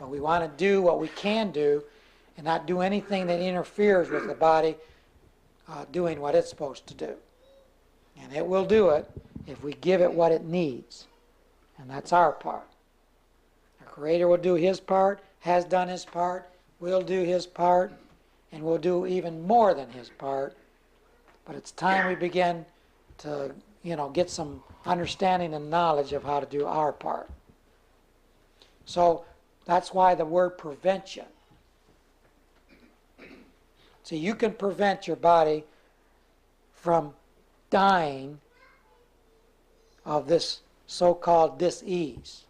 But we want to do what we can do and not do anything that interferes with the body doing what it's supposed to do. And it will do it if we give it what it needs. And that's our part. Our Creator will do His part, has done His part, will do His part, and will do even more than His part. But it's time we begin to, get some understanding and knowledge of how to do our part. So that's why the word prevention. See, you can prevent your body from dying of this so-called dis-ease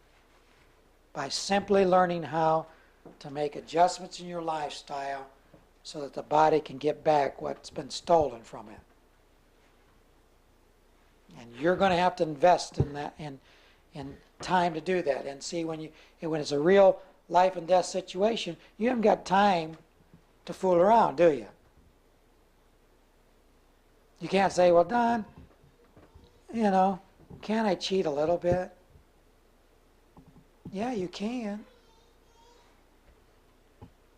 by simply learning how to make adjustments in your lifestyle so that the body can get back what's been stolen from it. And you're going to have to invest in that, in time to do that. And see, when it's a real life and death situation, you haven't got time to fool around, do you? You can't say, well, Don, can't I cheat a little bit? Yeah, you can.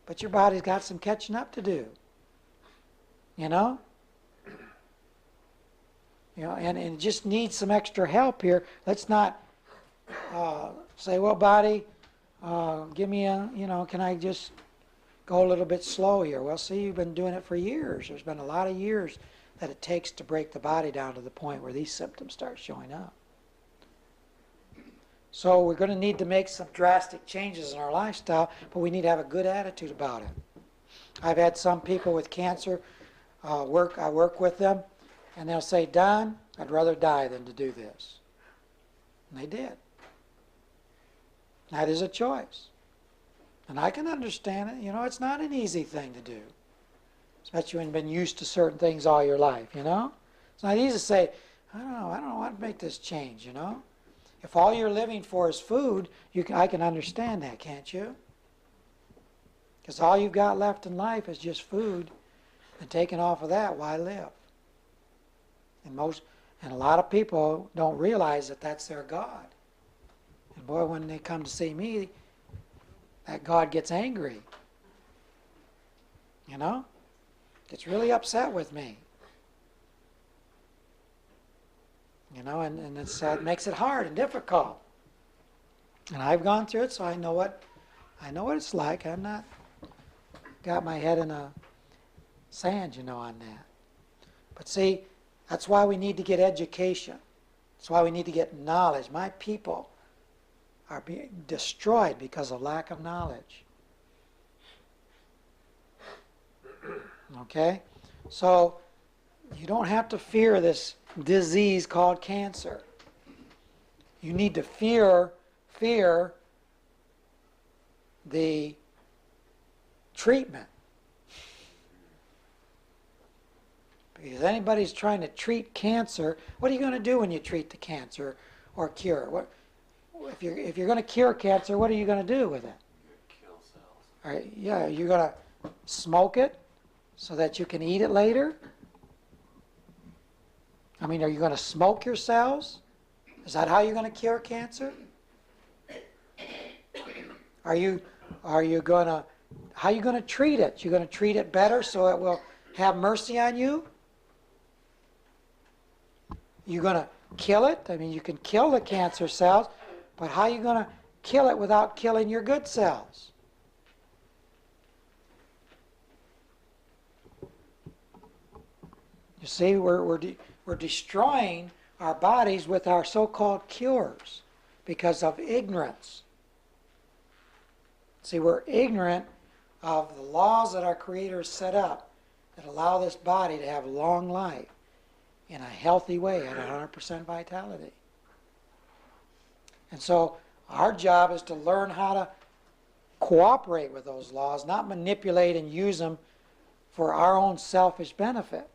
But your body's got some catching up to do. And it just needs some extra help here. Let's not say, well, body, give me can I just go a little bit slow here? Well, see, you've been doing it for years. There's been a lot of years that it takes to break the body down to the point where these symptoms start showing up. So we're going to need to make some drastic changes in our lifestyle, but we need to have a good attitude about it. I've had some people with cancer, I work with them, and they'll say, Don, I'd rather die than to do this. And they did. That is a choice. And I can understand it. It's not an easy thing to do, especially when you've been used to certain things all your life, It's not easy to say, I don't know, I want to make this change, If all you're living for is food, I can understand that, can't you? Because all you've got left in life is just food, and taking off of that, why live? And a lot of people don't realize that that's their God. And boy, when they come to see me, that God gets angry. Gets really upset with me. And it makes it hard and difficult. And I've gone through it, so I know what it's like. I'm not got my head in the sand, on that. But see, that's why we need to get education. That's why we need to get knowledge. My people are being destroyed because of lack of knowledge. Okay? So you don't have to fear this disease called cancer. You need to fear the treatment. Because anybody's trying to treat cancer, what are you going to do when you treat the cancer or cure it? If you're going to cure cancer, what are you going to do with it? Kill cells. All right, yeah, you're going to smoke it so that you can eat it later? Are you going to smoke your cells? Is that how you're going to cure cancer? How are you going to treat it? You're going to treat it better so it will have mercy on you? You're going to kill it? You can kill the cancer cells, but how are you going to kill it without killing your good cells? You see, we're destroying our bodies with our so-called cures because of ignorance. See, we're ignorant of the laws that our Creator has set up that allow this body to have long life in a healthy way at 100% vitality. And so our job is to learn how to cooperate with those laws, not manipulate and use them for our own selfish benefit,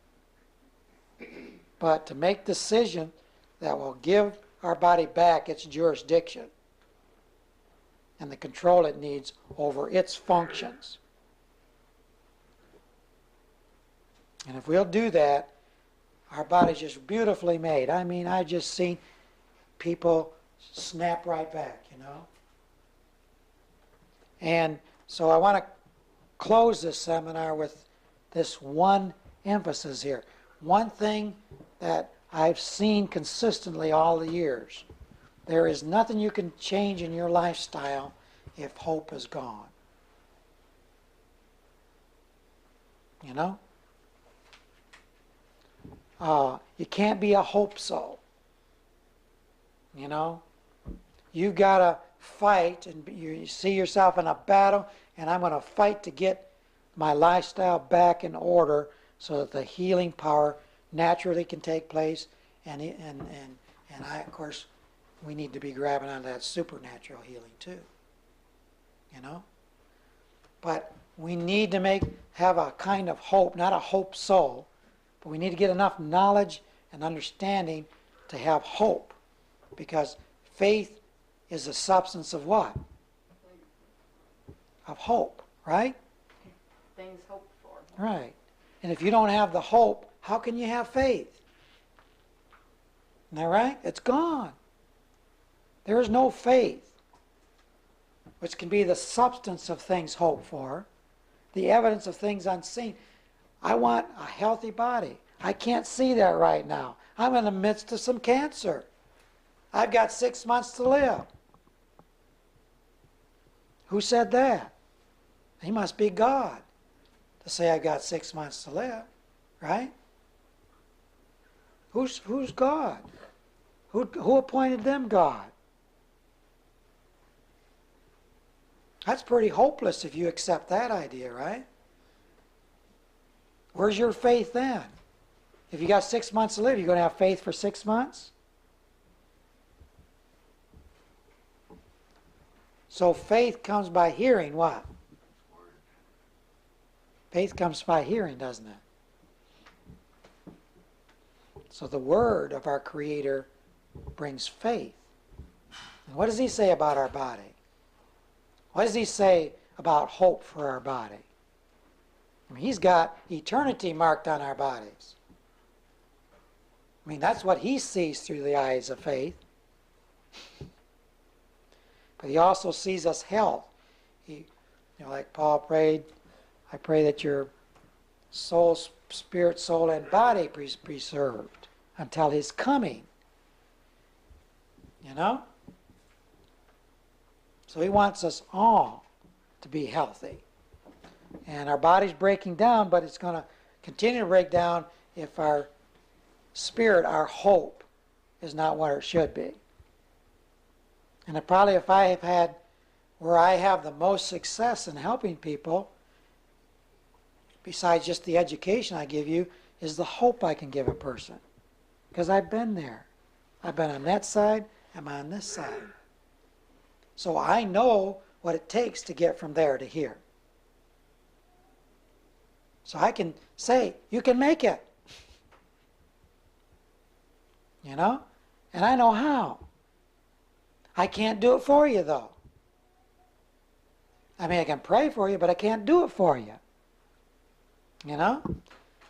but to make decisions that will give our body back its jurisdiction and the control it needs over its functions. And if we'll do that, our body's just beautifully made. I've just seen people snap right back, And so I want to close this seminar with this one emphasis here. One thing that I've seen consistently all the years. There is nothing you can change in your lifestyle if hope is gone. You know? You can't be a hope soul. You know? You've got to fight, and you see yourself in a battle, and I'm going to fight to get my lifestyle back in order so that the healing power naturally can take place. And of course, we need to be grabbing onto that supernatural healing too. You know? But we need to have a kind of hope, not a hope soul, but we need to get enough knowledge and understanding to have hope. Because faith is the substance of what? Of hope, right? Things hoped for. Right. And if you don't have the hope, how can you have faith? Isn't that right? It's gone. There is no faith, which can be the substance of things hoped for, the evidence of things unseen. I want a healthy body. I can't see that right now. I'm in the midst of some cancer. I've got 6 months to live. Who said that? He must be God to say I've got 6 months to live, right? Who's God? Who appointed them God? That's pretty hopeless if you accept that idea, right? Where's your faith then? If you got 6 months to live, you're going to have faith for 6 months? So faith comes by hearing what? Faith comes by hearing, doesn't it? So the word of our Creator brings faith. And what does he say about our body? What does he say about hope for our body? I mean, he's got eternity marked on our bodies. I mean, that's what he sees through the eyes of faith. But he also sees us health. Like Paul prayed, I pray that your soul, spirit, soul, and body be preserved until his coming. You know? So he wants us all to be healthy. And our body's breaking down, but it's going to continue to break down if our spirit, our hope, is not what it should be. And probably if I have had where I have the most success in helping people, besides just the education I give you, is the hope I can give a person. Because I've been there. I've been on that side, I'm on this side. So I know what it takes to get from there to here. So I can say, you can make it. You know? And I know how. I can't do it for you, though. I mean, I can pray for you, but I can't do it for you. You know?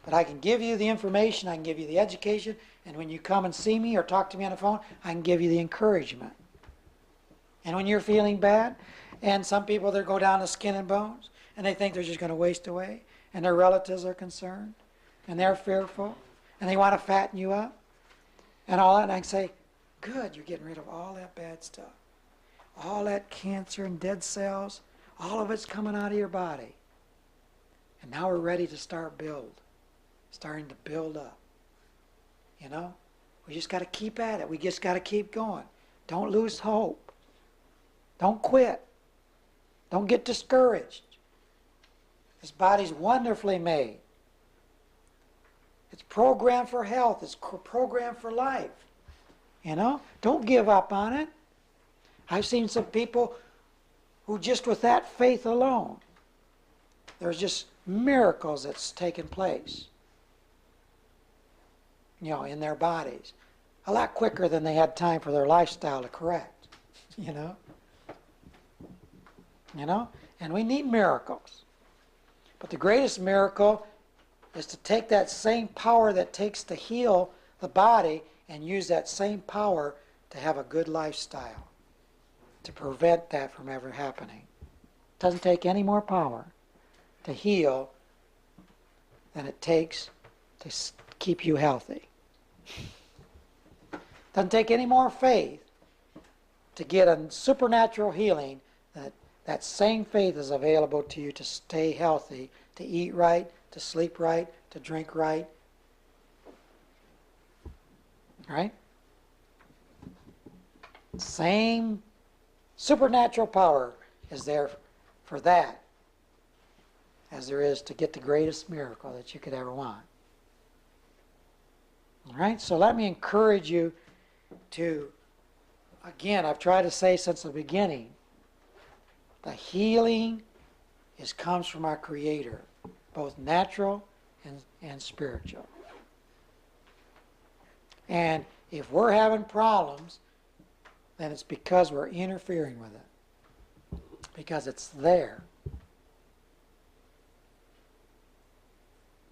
But I can give you the information, I can give you the education, and when you come and see me or talk to me on the phone, I can give you the encouragement. And when you're feeling bad, and some people, they go down to skin and bones, and they think they're just going to waste away, and their relatives are concerned, and they're fearful, and they want to fatten you up, and all that, and I can say, good, you're getting rid of all that bad stuff. All that cancer and dead cells, all of it's coming out of your body. And now we're ready to starting to build up. You know? We just got to keep at it. We just got to keep going. Don't lose hope. Don't quit. Don't get discouraged. This body's wonderfully made. It's programmed for health. It's programmed for life. You know? Don't give up on it. I've seen some people who just with that faith alone, there's just miracles that's taken place, you know, in their bodies. A lot quicker than they had time for their lifestyle to correct, you know? You know? And we need miracles. But the greatest miracle is to take that same power that takes to heal the body and use that same power to have a good lifestyle, to prevent that from ever happening. doesn't take any more power to heal than it takes to keep you healthy. Doesn't take any more faith to get a supernatural healing. That same faith is available to you to stay healthy, to eat right, to sleep right, to drink right. Right? Same supernatural power is there for that as there is to get the greatest miracle that you could ever want. All right? So let me encourage you to, again, I've tried to say since the beginning, the healing comes from our Creator, both natural and spiritual. And if we're having problems, then it's because we're interfering with it. Because it's there.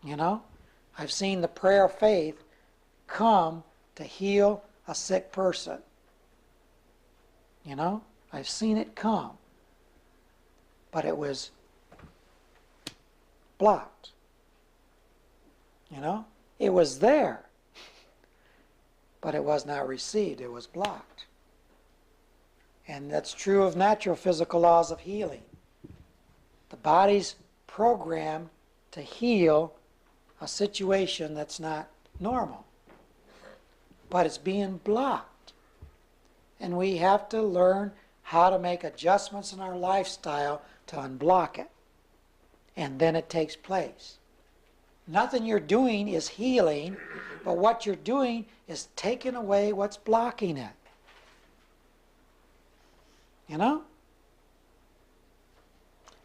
You know? I've seen the prayer of faith come to heal a sick person. You know? I've seen it come. But it was blocked. You know? It was there. But it was not received. It was blocked. And that's true of natural physical laws of healing. The body's programmed to heal a situation that's not normal. But it's being blocked. And we have to learn how to make adjustments in our lifestyle to unblock it. And then it takes place. Nothing you're doing is healing, but what you're doing is taking away what's blocking it. You know?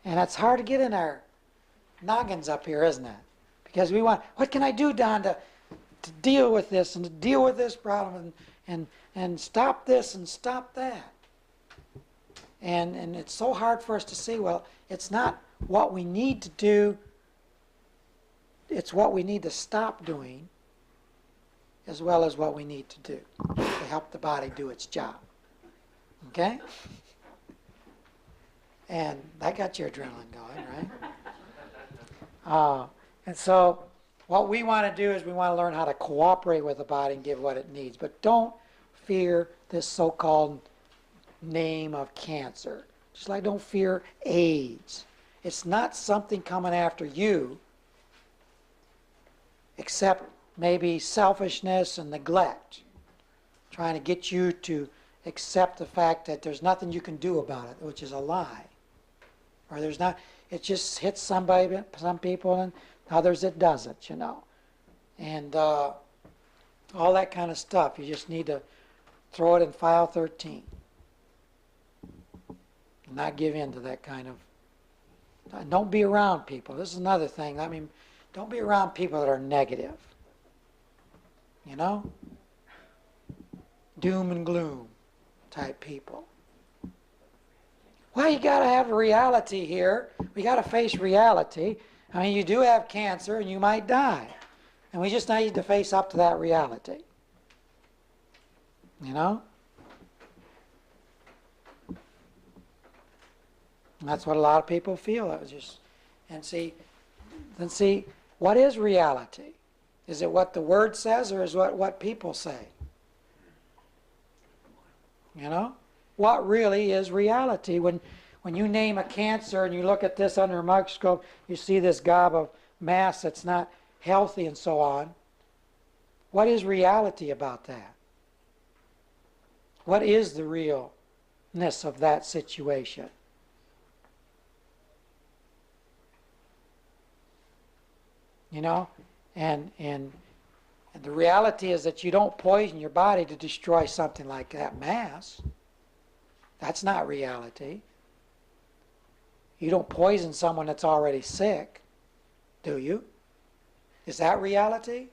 And it's hard to get in our noggins up here, isn't it? Because we want, what can I do, Don, to deal with this and to deal with this problem and stop this and stop that? And it's so hard for us to see, well, it's not what we need to do, it's what we need to stop doing as well as what we need to do to help the body do its job. Okay? And that got your adrenaline going, right? And so what we want to do is we want to learn how to cooperate with the body and give what it needs. But don't fear this so-called name of cancer. Just like don't fear AIDS. It's not something coming after you except maybe selfishness and neglect. Trying to get you to accept the fact that there's nothing you can do about it, which is a lie. Or there's not, it just hits somebody, some people, and others it doesn't, you know. And all that kind of stuff. You just need to throw it in file 13. And not give in to that kind of, don't be around people. This is another thing. I mean, don't be around people that are negative. You know? Doom and gloom type people. Well, you got to have a reality here. We got to face reality. I mean, you do have cancer and you might die. And we just need to face up to that reality. You know? And that's what a lot of people feel. It was just, and see, what is reality? Is it what the Word says or is it what people say? You know? What really is reality? When you name a cancer and you look at this under a microscope, you see this gob of mass that's not healthy and so on. What is reality about that? What is the realness of that situation? You know? And the reality is that you don't poison your body to destroy something like that mass. That's not reality. You don't poison someone that's already sick, do you? Is that reality?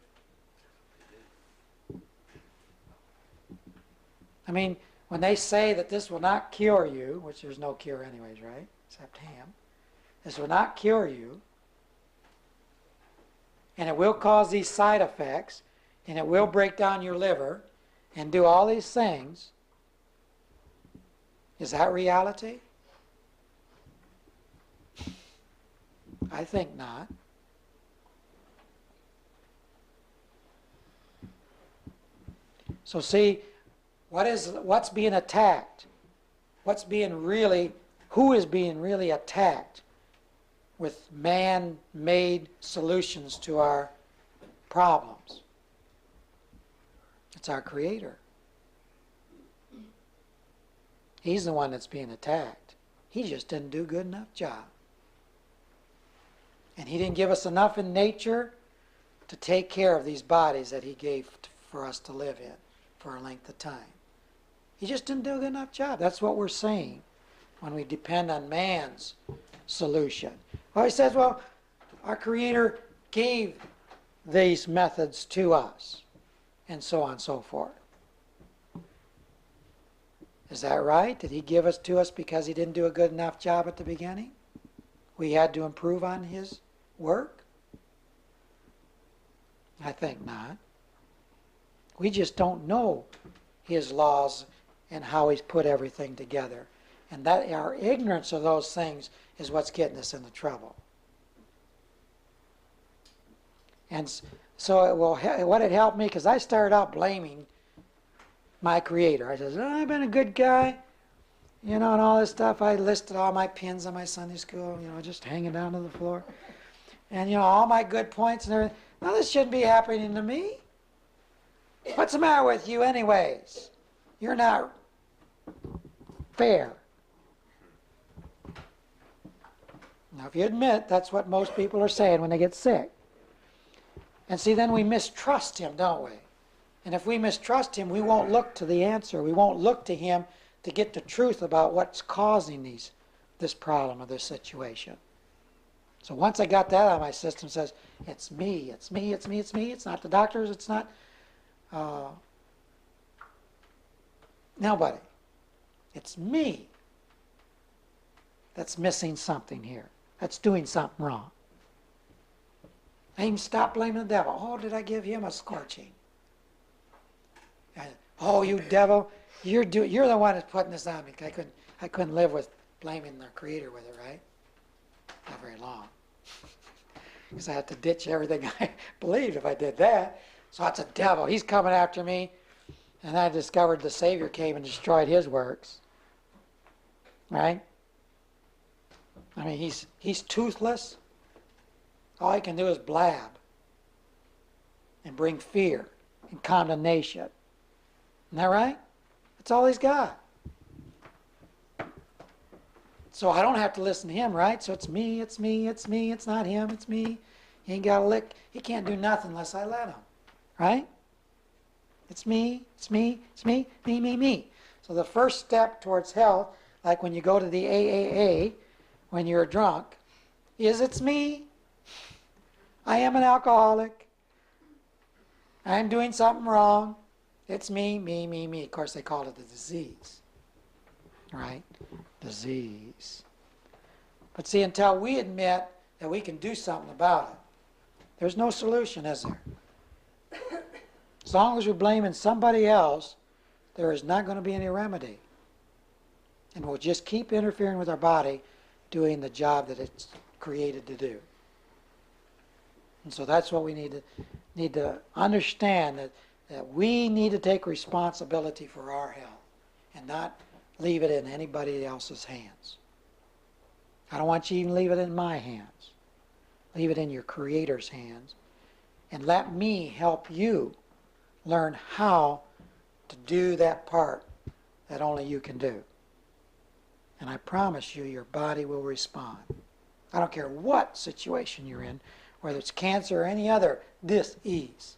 I mean, when they say that this will not cure you, which there's no cure anyways, right? Except ham. This will not cure you, and it will cause these side effects, and it will break down your liver, and do all these things. Is that reality? I think not. So see, what's being attacked? Who is being really attacked with man-made solutions to our problems? It's our Creator. He's the one that's being attacked. He just didn't do a good enough job. And He didn't give us enough in nature to take care of these bodies that He gave for us to live in for a length of time. He just didn't do a good enough job. That's what we're saying when we depend on man's solution. Well, He says, well, our Creator gave these methods to us, and so on and so forth. Is that right? Did He give us to us because He didn't do a good enough job at the beginning? We had to improve on His work? I think not. We just don't know His laws and how He's put everything together. And that our ignorance of those things is what's getting us into trouble. And so what it helped me, because I started out blaming my Creator. I said, oh, I've been a good guy, and all this stuff. I listed all my pins on my Sunday school, just hanging down to the floor. And, all my good points and everything. Now, this shouldn't be happening to me. What's the matter with you anyways? You're not fair. Now, if you admit, that's what most people are saying when they get sick. And see, then we mistrust Him, don't we? And if we mistrust Him, we won't look to the answer. We won't look to Him to get the truth about what's causing this problem or this situation. So once I got that out of my system, it says, it's me, it's me, it's me, it's me. It's not the doctors, it's not nobody. It's me that's missing something here. That's doing something wrong. I even stopped blaming the devil. Oh, did I give him a scorching? Oh, you devil, you're the one that's putting this on me. I couldn't live with blaming the Creator with it, right? Not very long. Because I had to ditch everything I believed if I did that. So it's a devil. He's coming after me. And I discovered the Savior came and destroyed his works. Right? I mean, he's toothless. All he can do is blab and bring fear and condemnation. Isn't that right? That's all he's got. So I don't have to listen to him, right? So it's me, it's me, it's me. It's not him, it's me. He ain't got a lick. He can't do nothing unless I let him. Right? It's me, it's me, it's me, me, me, me. So the first step towards health, like when you go to the AAA, when you're drunk, is it's me. I am an alcoholic. I'm doing something wrong. It's me, me, me, me. Of course, they call it the disease. Right? Disease. But see, until we admit that we can do something about it, there's no solution, is there? As long as we're blaming somebody else, there is not going to be any remedy. And we'll just keep interfering with our body doing the job that it's created to do. And so that's what we need to understand, that we need to take responsibility for our health and not leave it in anybody else's hands. I don't want you to even leave it in my hands. Leave it in your Creator's hands. And let me help you learn how to do that part that only you can do. And I promise you, your body will respond. I don't care what situation you're in, whether it's cancer or any other dis-ease.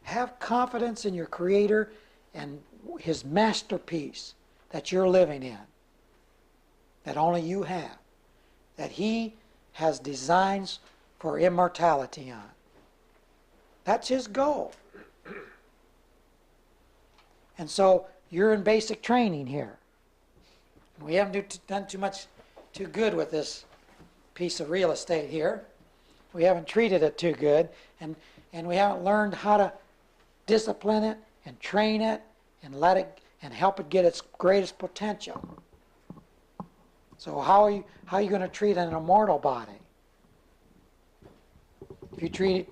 Have confidence in your Creator and His masterpiece that you're living in, that only you have, that He has designs for immortality on. That's His goal. And so you're in basic training here. We haven't done too good with this piece of real estate here. We haven't treated it too good, and we haven't learned how to discipline it and train it and let it and help it get its greatest potential. So how are you going to treat an immortal body? you treat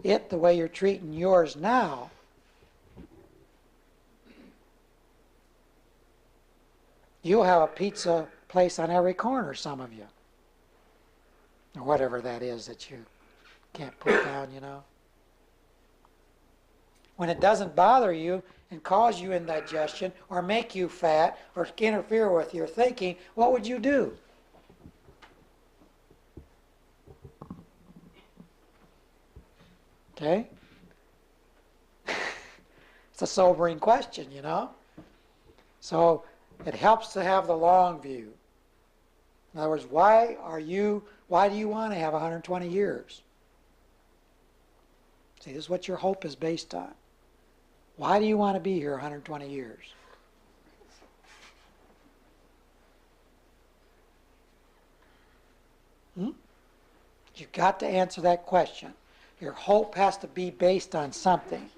it the way you're treating yours now, you'll have a pizza place on every corner, some of you. Or whatever that is that you can't put down, you know. When it doesn't bother you and cause you indigestion or make you fat or interfere with your thinking, what would you do? Okay? It's a sobering question, you know. So it helps to have the long view. In other words, why do you want to have 120 years? See, this is what your hope is based on. Why do you want to be here 120 years? You've got to answer that question. Your hope has to be based on something.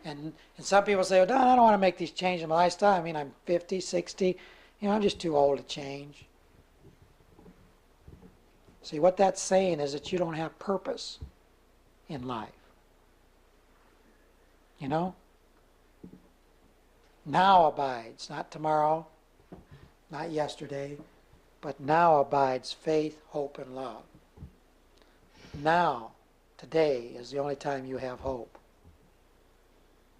And some people say, well, Don, I don't want to make these changes in my lifestyle. I mean, I'm 50, 60. I'm just too old to change. See, what that's saying is that you don't have purpose in life. You know? Now abides, not tomorrow, not yesterday, but now abides faith, hope, and love. Now, today, is the only time you have hope.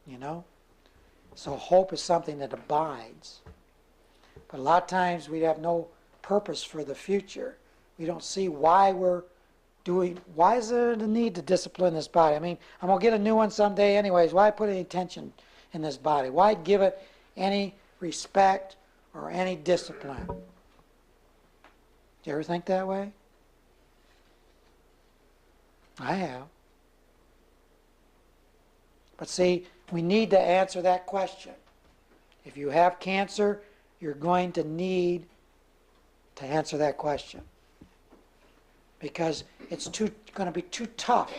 You know? So hope is something that abides. But a lot of times we have no purpose for the future. We don't see why is there the need to discipline this body? I mean, I'm going to get a new one someday anyways. Why put any tension in this body? Why give it any respect or any discipline? Do you ever think that way? I have. But see, we need to answer that question. If you have cancer, you're going to need to answer that question. Because it's going to be too tough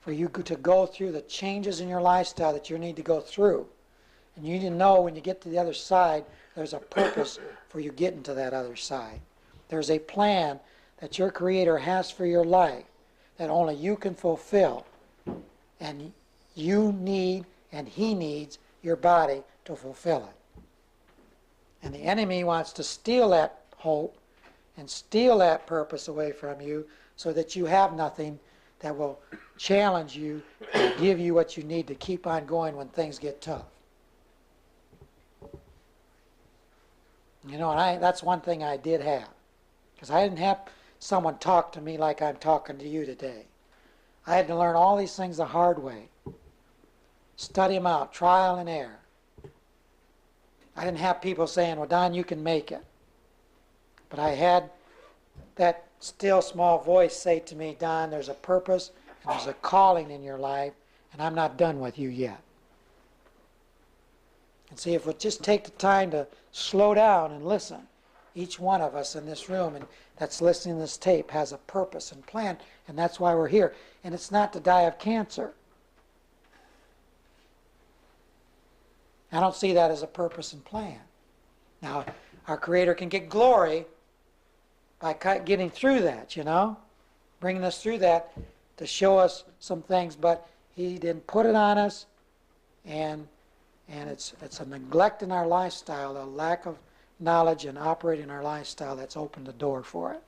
for you to go through the changes in your lifestyle that you need to go through. And you need to know when you get to the other side, there's a purpose for you getting to that other side. There's a plan that your Creator has for your life that only you can fulfill. And you need, and He needs, your body to fulfill it. And the enemy wants to steal that hope and steal that purpose away from you so that you have nothing that will challenge you and give you what you need to keep on going when things get tough. You know, and that's one thing I did have. Because I didn't have someone talk to me like I'm talking to you today. I had to learn all these things the hard way. Study them out, trial and error. I didn't have people saying, well, Don, you can make it. But I had that still small voice say to me, Don, there's a purpose and there's a calling in your life, and I'm not done with you yet. And see, if we'll just take the time to slow down and listen, each one of us in this room and that's listening to this tape has a purpose and plan, and that's why we're here. And it's not to die of cancer. I don't see that as a purpose and plan. Now, our Creator can get glory by getting through that, you know, bringing us through that to show us some things, but He didn't put it on us, and it's a neglect in our lifestyle, a lack of knowledge and operating our lifestyle that's opened the door for it.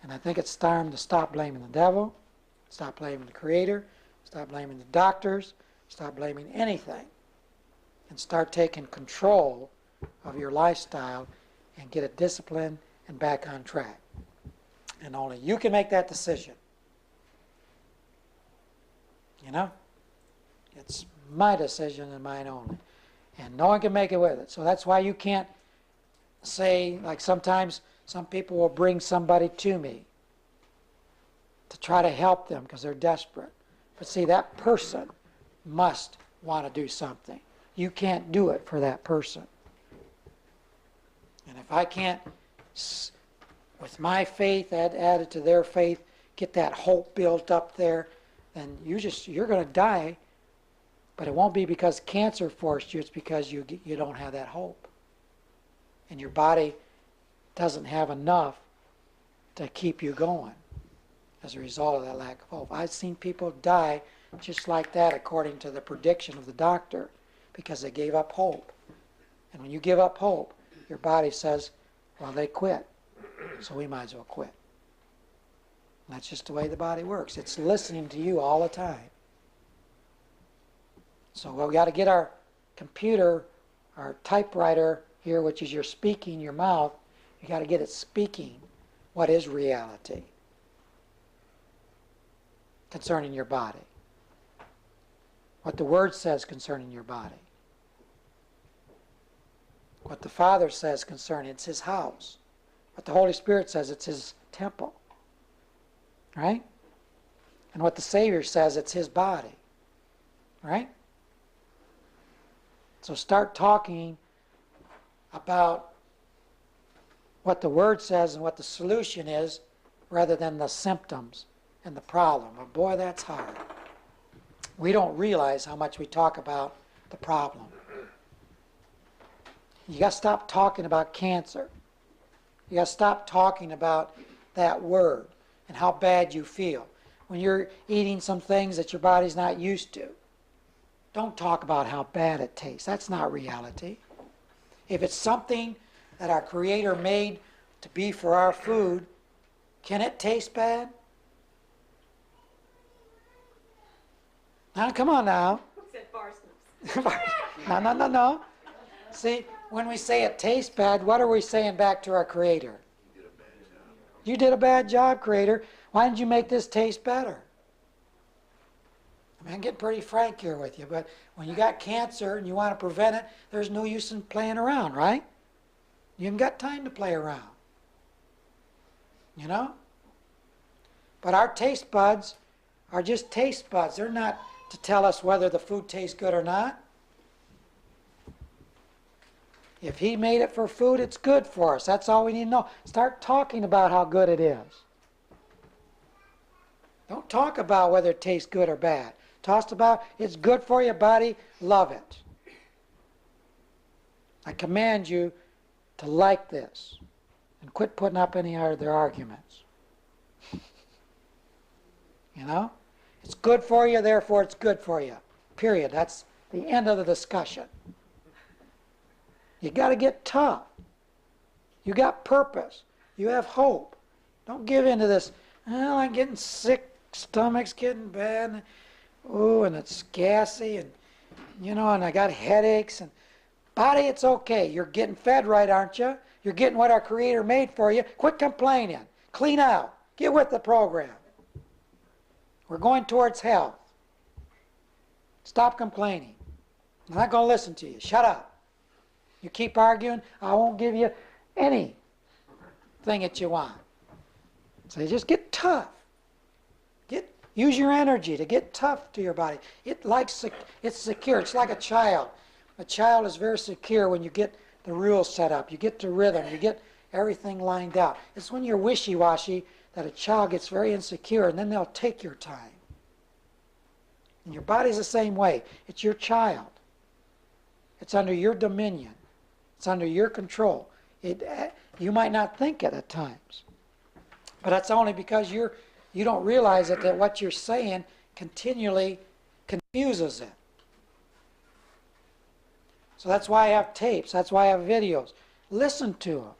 And I think it's time to stop blaming the devil, stop blaming the Creator, stop blaming the doctors, stop blaming anything, and start taking control of your lifestyle and get it disciplined and back on track. And only you can make that decision. You know? It's my decision and mine only. And no one can make it with it. So that's why you can't say, like sometimes some people will bring somebody to me to try to help them because they're desperate. But see, that person must want to do something. You can't do it for that person. And if I can't, with my faith added to their faith, get that hope built up there, then you're going to die. But it won't be because cancer forced you. It's because you don't have that hope. And your body doesn't have enough to keep you going. as a result of that lack of hope. I've seen people die just like that according to the prediction of the doctor because they gave up hope. And when you give up hope, your body says, well, they quit, so we might as well quit. And that's just the way the body works. It's listening to you all the time. So we got to get our computer, our typewriter here, which is your speaking, your mouth, you got to get it speaking what is reality concerning your body. What the Word says concerning your body. What the Father says concerning it's His house. What the Holy Spirit says it's His temple. Right? And what the Savior says it's His body. Right? So start talking about what the Word says and what the solution is rather than the symptoms and the problem. But boy, that's hard. We don't realize how much we talk about the problem. You got to stop talking about cancer. You got to stop talking about that word and how bad you feel when you're eating some things that your body's not used to. Don't talk about how bad it tastes. That's not reality. If it's something that our Creator made to be for our food, can it taste bad? Now, come on now. Who said parsnips? No. See, when we say it tastes bad, what are we saying back to our Creator? You did a bad job, Creator. Why didn't you make this taste better? I mean, I'm getting pretty frank here with you, but when you got cancer and you want to prevent it, there's no use in playing around, right? You haven't got time to play around. You know? But our taste buds are just taste buds. They're not to tell us whether the food tastes good or not. If He made it for food, it's good for us. That's all we need to know. Start talking about how good it is. Don't talk about whether it tastes good or bad. Talk about it's good for your body, love it. I command you to like this and quit putting up any other arguments. You know? It's good for you, therefore it's good for you. Period. That's the end of the discussion. You got to get tough. You got purpose. You have hope. Don't give in to this, well, I'm getting sick, stomach's getting bad, oh, and it's gassy, and you know, and I got headaches, and body, it's okay. You're getting fed right, aren't you? You're getting what our Creator made for you. Quit complaining. Clean out. Get with the program. We're going towards health. Stop complaining. I'm not going to listen to you. Shut up. You keep arguing, I won't give you anything that you want. So you just get tough. Use your energy to get tough to your body. It's secure. It's like a child. A child is very secure when you get the rules set up. You get the rhythm. You get everything lined out. It's when you're wishy-washy that a child gets very insecure, and then they'll take your time. And your body's the same way. It's your child. It's under your dominion. It's under your control. You might not think it at times. But that's only because you don't realize that what you're saying continually confuses it. So that's why I have tapes. That's why I have videos. Listen to them.